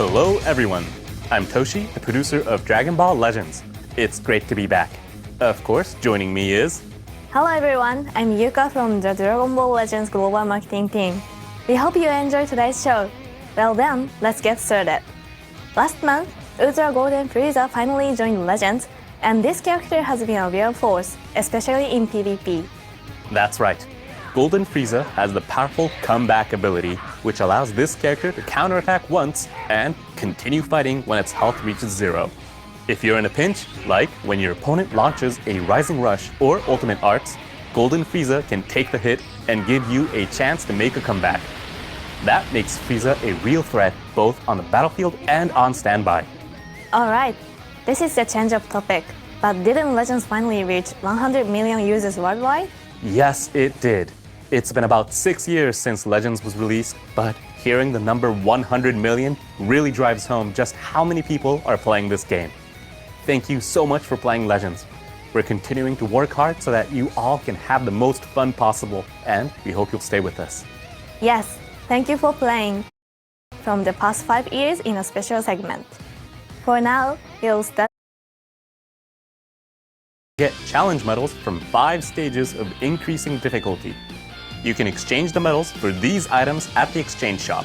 Hello everyone, I'm Toshi, the producer of Dragon Ball Legends. It's great to be back. Of course, joining me is... Hello everyone, I'm Yuka from the Dragon Ball Legends Global Marketing Team. We hope you enjoy today's show. Well then, let's get started. Last month, Ultra Golden Frieza finally joined Legends, and this character has been a real force, especially in PvP. That's right. Golden Frieza has the powerful comeback ability, which allows this character to counterattack once and continue fighting when its health reaches 0. If you're in a pinch, like when your opponent launches a Rising Rush or Ultimate Arts, Golden Frieza can take the hit and give you a chance to make a comeback. That makes Frieza a real threat both on the battlefield and on standby. Alright, this is a change of topic, but didn't Legends finally reach 100 million users worldwide? Yes, it did. It's been about 6 years since Legends was released, but hearing the number 100 million really drives home just how many people are playing this game. Thank you so much for playing Legends. We're continuing to work hard so that you all can have the most fun possible, and we hope you'll stay with us. Yes, thank you for playing from the past 5 years in a special segment. For now, we'll start. Get challenge medals from 5 stages of increasing difficulty. You can exchange the medals for these items at the exchange shop.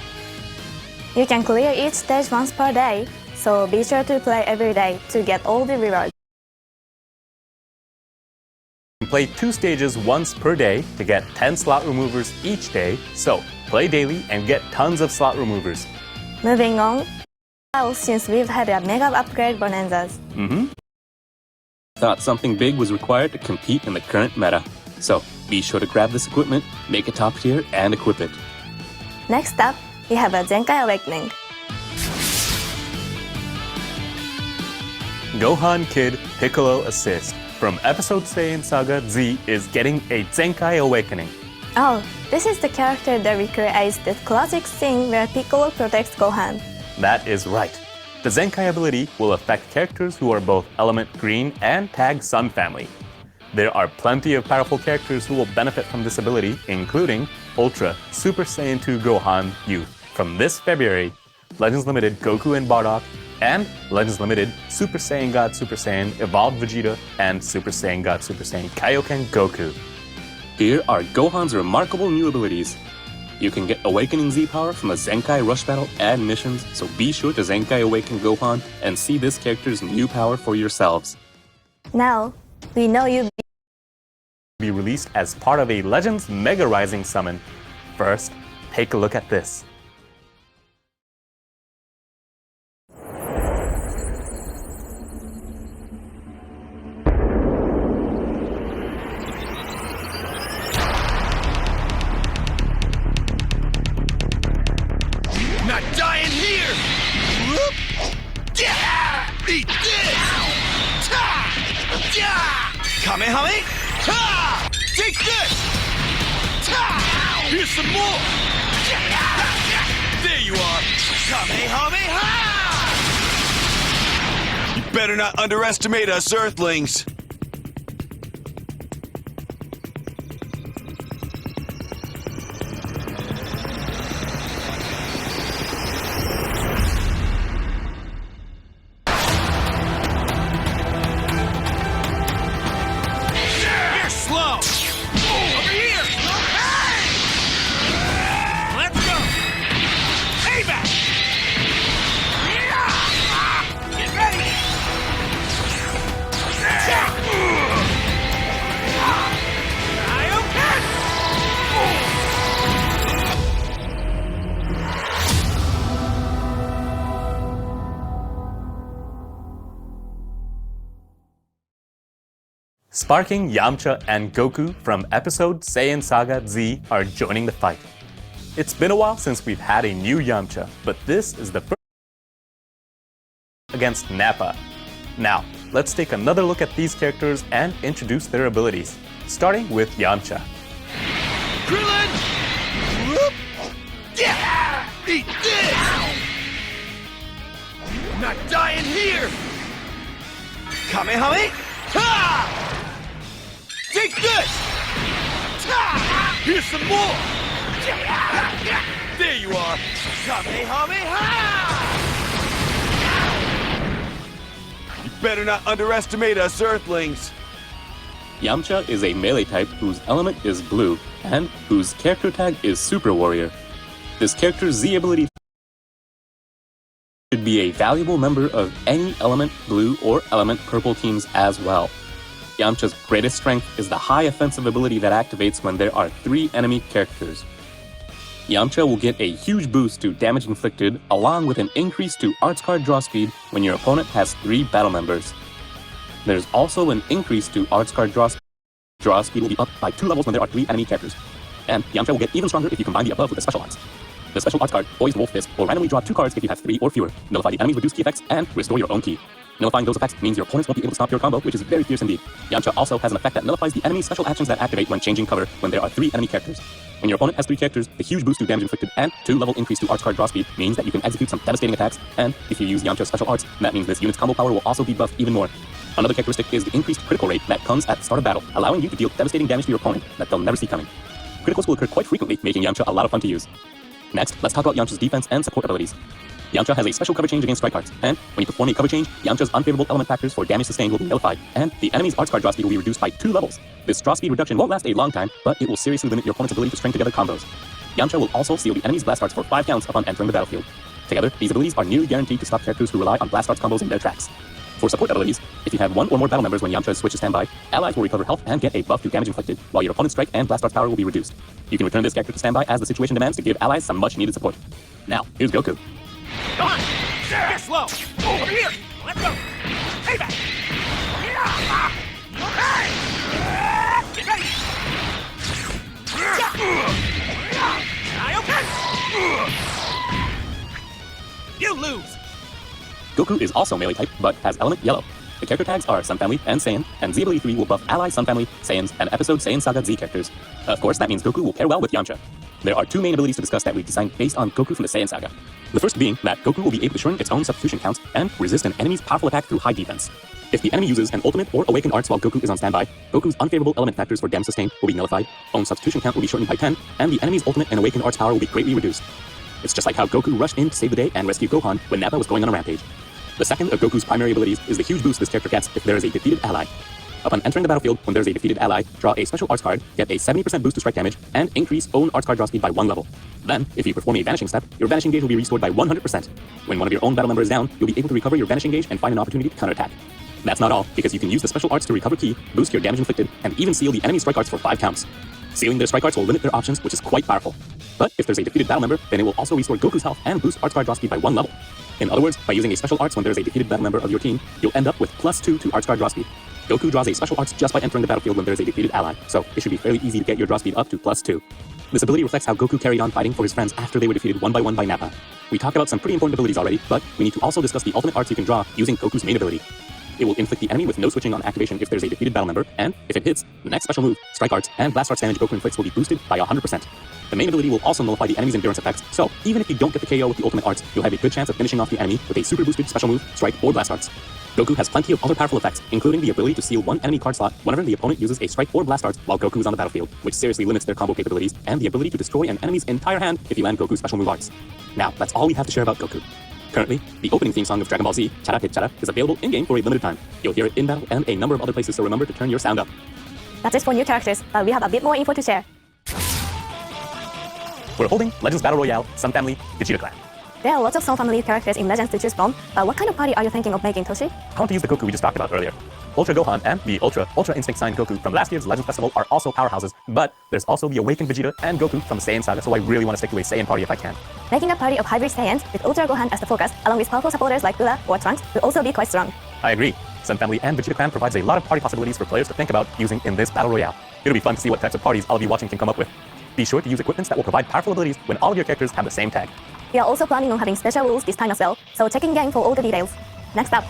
You can clear each stage once per day, so be sure to play every day to get all the rewards. You can play 2 stages once per day to get 10 slot removers each day, so play daily and get tons of slot removers. Moving on, since we've had a mega upgrade bonanzas. Thought something big was required to compete in the current meta. So be sure to grab this equipment, make it top tier, and equip it. Next up, we have a Zenkai Awakening. Gohan Kid Piccolo Assist from Episode Saiyan Saga Z is getting a Zenkai Awakening. Oh, this is the character that recreates the classic scene where Piccolo protects Gohan. That is right. The Zenkai ability will affect characters who are both Element Green and Tag Sun family. There are plenty of powerful characters who will benefit from this ability, including Ultra Super Saiyan 2 Gohan Youth from this February, Legends Limited Goku and Bardock, and Legends Limited Super Saiyan God Super Saiyan Evolved Vegeta and Super Saiyan God Super Saiyan Kaioken Goku. Here are Gohan's remarkable new abilities. You can get Awakening Z power from a Zenkai Rush Battle and missions, so be sure to Zenkai Awaken Gohan and see this character's new power for yourselves. Now, we know you'll be released as part of a Legends Mega Rising summon. First, take a look at this. Not dying here! Whoop! Yeah! Eat this! Ta! Yeah! Kamehame! Ha! Take this! Ta! Here's some more! There you are! Kamehameha! You better not underestimate us, Earthlings! Sparking, Yamcha, and Goku from Episode Saiyan Saga Z are joining the fight. It's been a while since we've had a new Yamcha, but this is the first against Nappa. Now, let's take another look at these characters and introduce their abilities, starting with Yamcha. Krillin! Whoop! Yeah! Eat this! Not dying here! Kamehame! Ha! Take this! Ta! Here's some more! There you are! Kamehameha! better not underestimate us, Earthlings! Yamcha is a melee type whose element is blue, and whose character tag is Super Warrior. This character's Z ability should be a valuable member of any element blue or element purple teams as well. Yamcha's greatest strength is the high offensive ability that activates when there are 3 enemy characters. Yamcha will get a huge boost to damage inflicted, along with an increase to arts card draw speed when your opponent has 3 battle members. There's also an increase to arts card draw speed. Draw speed will be up by 2 levels when there are 3 enemy characters. And Yamcha will get even stronger if you combine the above with the special arts. The special arts card, Poised Wolf Fist, will randomly draw 2 cards if you have 3 or fewer, nullify the enemy's reduced key effects, and restore your own key. Nullifying those effects means your opponents won't be able to stop your combo, which is very fierce indeed. Yamcha also has an effect that nullifies the enemy's special actions that activate when changing cover when there are 3 enemy characters. When your opponent has 3 characters, the huge boost to damage inflicted and 2-level increase to arts card draw speed means that you can execute some devastating attacks, and if you use Yamcha's special arts, that means this unit's combo power will also be buffed even more. Another characteristic is the increased critical rate that comes at the start of battle, allowing you to deal devastating damage to your opponent that they'll never see coming. Criticals will occur quite frequently, making Yamcha a lot of fun to use. Next, let's talk about Yamcha's defense and support abilities. Yamcha has a special cover change against strike cards, and when you perform a cover change, Yamcha's unfavorable element factors for damage sustained will be nullified, and the enemy's arts card draw speed will be reduced by 2 levels. This draw speed reduction won't last a long time, but it will seriously limit your opponent's ability to string together combos. Yamcha will also seal the enemy's blast arts for 5 counts upon entering the battlefield. Together, these abilities are nearly guaranteed to stop characters who rely on blast arts combos in their tracks. For support abilities, if you have 1 or more battle members when Yamcha switches standby, allies will recover health and get a buff to damage inflicted, while your opponent's strike and blast arts power will be reduced. You can return this character to standby as the situation demands to give allies some much needed support. Now, here's Goku. Come on! Get slow! Over here! Let's go! Payback! Get ready! You lose! Goku is also melee type, but has element yellow. The character tags are Sun Family and Saiyan, and Z ability 3 will buff ally Sun Family, Saiyans, and episode Saiyan Saga Z characters. Of course, that means Goku will pair well with Yamcha. There are 2 main abilities to discuss that we've designed based on Goku from the Saiyan Saga. The first being that Goku will be able to shrink its own substitution counts and resist an enemy's powerful attack through high defense. If the enemy uses an ultimate or awakened arts while Goku is on standby, Goku's unfavorable element factors for damage sustained will be nullified, own substitution count will be shortened by 10, and the enemy's ultimate and awakened arts power will be greatly reduced. It's just like how Goku rushed in to save the day and rescue Gohan when Nappa was going on a rampage. The second of Goku's primary abilities is the huge boost this character gets if there is a defeated ally. Upon entering the battlefield, when there is a defeated ally, draw a special arts card, get a 70% boost to strike damage, and increase own arts card draw speed by 1 level. Then, if you perform a vanishing step, your vanishing gauge will be restored by 100%. When one of your own battle members is down, you'll be able to recover your vanishing gauge and find an opportunity to counterattack. That's not all, because you can use the special arts to recover ki, boost your damage inflicted, and even seal the enemy's strike arts for 5 counts. Sealing their strike arts will limit their options, which is quite powerful. But if there's a defeated battle member, then it will also restore Goku's health and boost arts card draw speed by 1 level. In other words, by using a special arts when there's a defeated battle member of your team, you'll end up with +2 to arts card draw speed. Goku draws a special arts just by entering the battlefield when there's a defeated ally, so it should be fairly easy to get your draw speed up to +2. This ability reflects how Goku carried on fighting for his friends after they were defeated one by one by Nappa. We talked about some pretty important abilities already, but we need to also discuss the ultimate arts you can draw using Goku's main ability. It will inflict the enemy with no switching on activation if there's a defeated battle member, and if it hits, the next special move, strike arts, and blast arts damage Goku inflicts will be boosted by 100%. The main ability will also nullify the enemy's endurance effects, so even if you don't get the KO with the ultimate arts, you'll have a good chance of finishing off the enemy with a super boosted special move, strike, or blast arts. Goku has plenty of other powerful effects, including the ability to seal 1 enemy card slot whenever the opponent uses a strike or blast arts while Goku is on the battlefield, which seriously limits their combo capabilities, and the ability to destroy an enemy's entire hand if you land Goku's special move arts. Now, that's all we have to share about Goku. Currently, the opening theme song of Dragon Ball Z, Chara Hit Chara, is available in-game for a limited time. You'll hear it in battle and a number of other places, so remember to turn your sound up. That's it for new characters, but we have a bit more info to share. We're holding Legends Battle Royale, Sun Family, Vegeta Clan. There are lots of Sun Family characters in Legends to choose from, but what kind of party are you thinking of making, Toshi? I want to use the Goku we just talked about earlier. Ultra Gohan and the Ultra Instinct signed Goku from last year's Legends Festival are also powerhouses, but there's also the Awakened Vegeta and Goku from the Saiyan Saga, so I really want to stick to a Saiyan party if I can. Making a party of hybrid Saiyans with Ultra Gohan as the focus, along with powerful supporters like Bula or Trunks, will also be quite strong. I agree. Sun Family and Vegeta Clan provides a lot of party possibilities for players to think about using in this Battle Royale. It'll be fun to see what types of parties all of you watching can come up with. Be sure to use equipments that will provide powerful abilities when all of your characters have the same tag. We are also planning on having special rules this time as well, so check in game for all the details. Next up.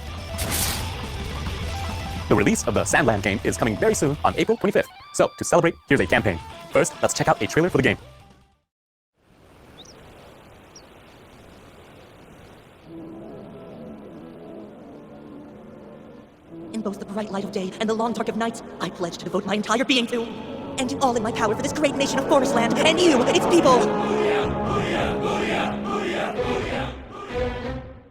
The release of the Sandland game is coming very soon on April 25th. So, to celebrate, here's a campaign. First, let's check out a trailer for the game. In both the bright light of day and the long dark of night, I pledge to devote my entire being to and do all in my power for this great nation of Forest Land and you, its people.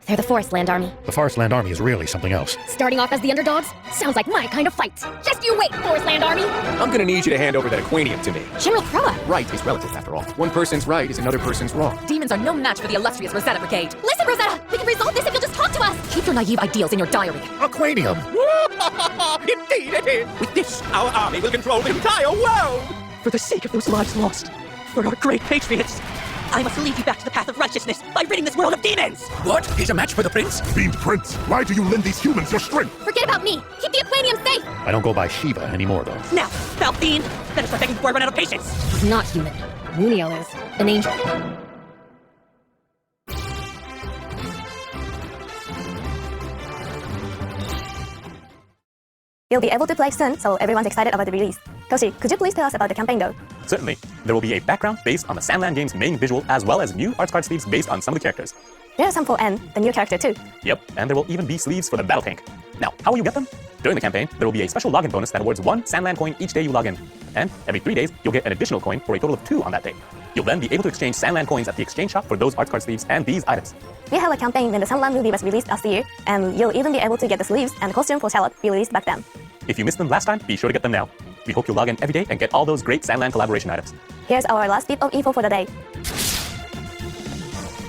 They're the Forest Land Army. The Forest Land Army is really something else. Starting off as the underdogs? Sounds like my kind of fight. Just you wait, Forest Land Army! I'm gonna need you to hand over that aquanium to me. General Croa! Right is relative, after all. One person's right is another person's wrong. Demons are no match for the illustrious Rosetta Brigade. Listen, Rosetta! We can resolve this if you'll just talk to us! Keep your naive ideals in your diary. Aquanium! Indeed it is! With this, our army will control the entire world! For the sake of those lives lost, for our great patriots, I must lead you back to the path of righteousness by ridding this world of demons! What? He's a match for the prince? Fiend Prince, why do you lend these humans your strength? Forget about me! Keep the aquanium safe! I don't go by Shiva anymore, though. Now, foul fiend, better start begging before I run out of patience! He's not human. Munio is. An angel. You'll be able to play soon, so everyone's excited about the release. Koshi, could you please tell us about the campaign though? Certainly. There will be a background based on the Sandland game's main visual, as well as new arts card sleeves based on some of the characters. There are some for N, the new character too. Yep, and there will even be sleeves for the battle tank. Now, how will you get them? During the campaign, there will be a special login bonus that awards 1 Sandland coin each day you log in. And every 3 days, you'll get an additional coin for a total of 2 on that day. You'll then be able to exchange Sandland coins at the exchange shop for those arts card sleeves and these items. We held a campaign when the Sandland movie was released last year, and you'll even be able to get the sleeves and costume for Charlotte we released back then. If you missed them last time, be sure to get them now. We hope you'll log in every day and get all those great Sandland collaboration items. Here's our last bit of info for the day.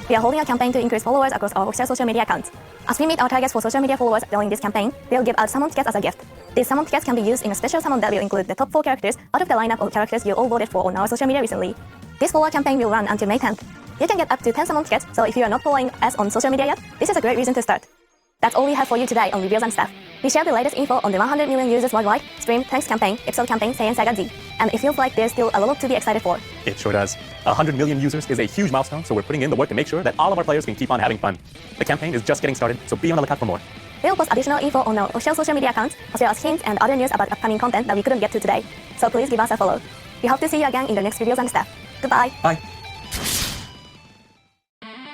We are holding a campaign to increase followers across our official social media accounts. As we meet our targets for social media followers during this campaign, we'll give out summon tickets as a gift. These summon tickets can be used in a special summon that will include the top 4 characters out of the lineup of characters you all voted for on our social media recently. This follower campaign will run until May 10th. You can get up to 10 summon tickets, so if you are not following us on social media yet, this is a great reason to start. That's all we have for you today on Reveals and Stuff. We share the latest info on the 100 million users worldwide, stream, thanks campaign, episode campaign, Saiyan Saga Z. And it feels like there's still a lot to be excited for. It sure does. 100 million users is a huge milestone, so we're putting in the work to make sure that all of our players can keep on having fun. The campaign is just getting started, so be on the lookout for more. We'll post additional info on our official social media accounts, as well as hints and other news about upcoming content that we couldn't get to today. So please give us a follow. We hope to see you again in the next Reveals and Stuff. Goodbye. Bye.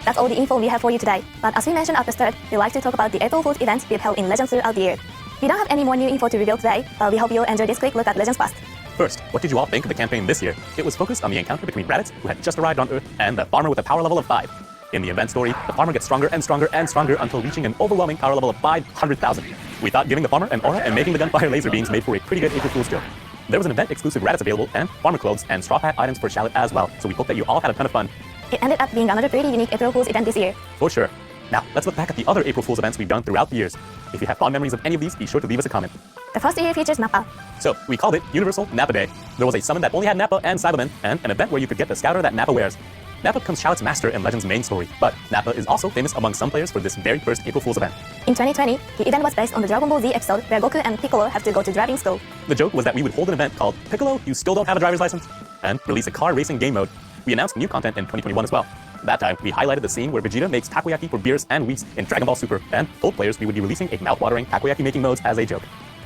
That's all the info we have for you today. But as we mentioned at the start, we like to talk about the April Fool's events we've held in Legends throughout the year. We don't have any more new info to reveal today, but we hope you'll enjoy this quick look at Legends Past. First, what did you all think of the campaign this year? It was focused on the encounter between Raditz, who had just arrived on Earth, and the farmer with a power level of 5. In the event story, the farmer gets stronger and stronger and stronger until reaching an overwhelming power level of 500,000. We thought giving the farmer an aura and making the gunfire laser beams made for a pretty good April Fool's joke. There was an event-exclusive Raditz available and farmer clothes and straw hat items for Charlotte as well, so we hope that you all had a ton of fun. It ended up being another pretty unique April Fool's event this year. For sure. Now, let's look back at the other April Fool's events we've done throughout the years. If you have fond memories of any of these, be sure to leave us a comment. The first year features Nappa. So, we called it Universal Nappa Day. There was a summon that only had Nappa and Cybermen, and an event where you could get the scouter that Nappa wears. Nappa becomes Charlotte's master in Legends' main story, but Nappa is also famous among some players for this very first April Fool's event. In 2020, the event was based on the Dragon Ball Z episode where Goku and Piccolo have to go to driving school. The joke was that we would hold an event called Piccolo, You Still Don't Have a Driver's License, and release a car racing game mode. We announced new content in 2021 as well. That time, we highlighted the scene where Vegeta makes takoyaki for Beerus and Whis in Dragon Ball Super, and told players we would be releasing a mouth-watering takoyaki making modes as a joke.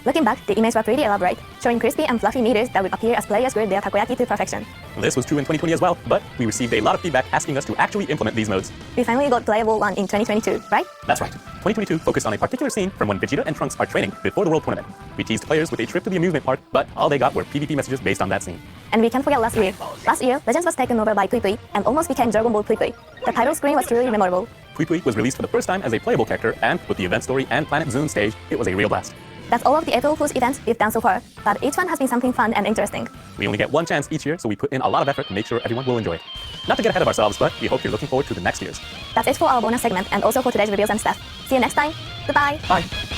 Looking back, the images were pretty elaborate, showing crispy and fluffy meters that would appear as players grade their takoyaki to perfection. This was true in 2020 as well, but we received a lot of feedback asking us to actually implement these modes. We finally got playable one in 2022, right? That's right. 2022 focused on a particular scene from when Vegeta and Trunks are training before the World Tournament. We teased players with a trip to the amusement park, but all they got were PvP messages based on that scene. And we can't forget last year. Last year, Legends was taken over by Pui Pui and almost became Dragon Ball Pui Pui. The title screen was truly memorable. Pui Pui was released for the first time as a playable character, and with the event story and Planet Zoom stage, it was a real blast. That's all of the April Fool's events we've done so far, but each one has been something fun and interesting. We only get one chance each year, so we put in a lot of effort to make sure everyone will enjoy it. Not to get ahead of ourselves, but we hope you're looking forward to the next years. That's it for our bonus segment and also for today's Reveals and Stuff. See you next time. Goodbye. Bye.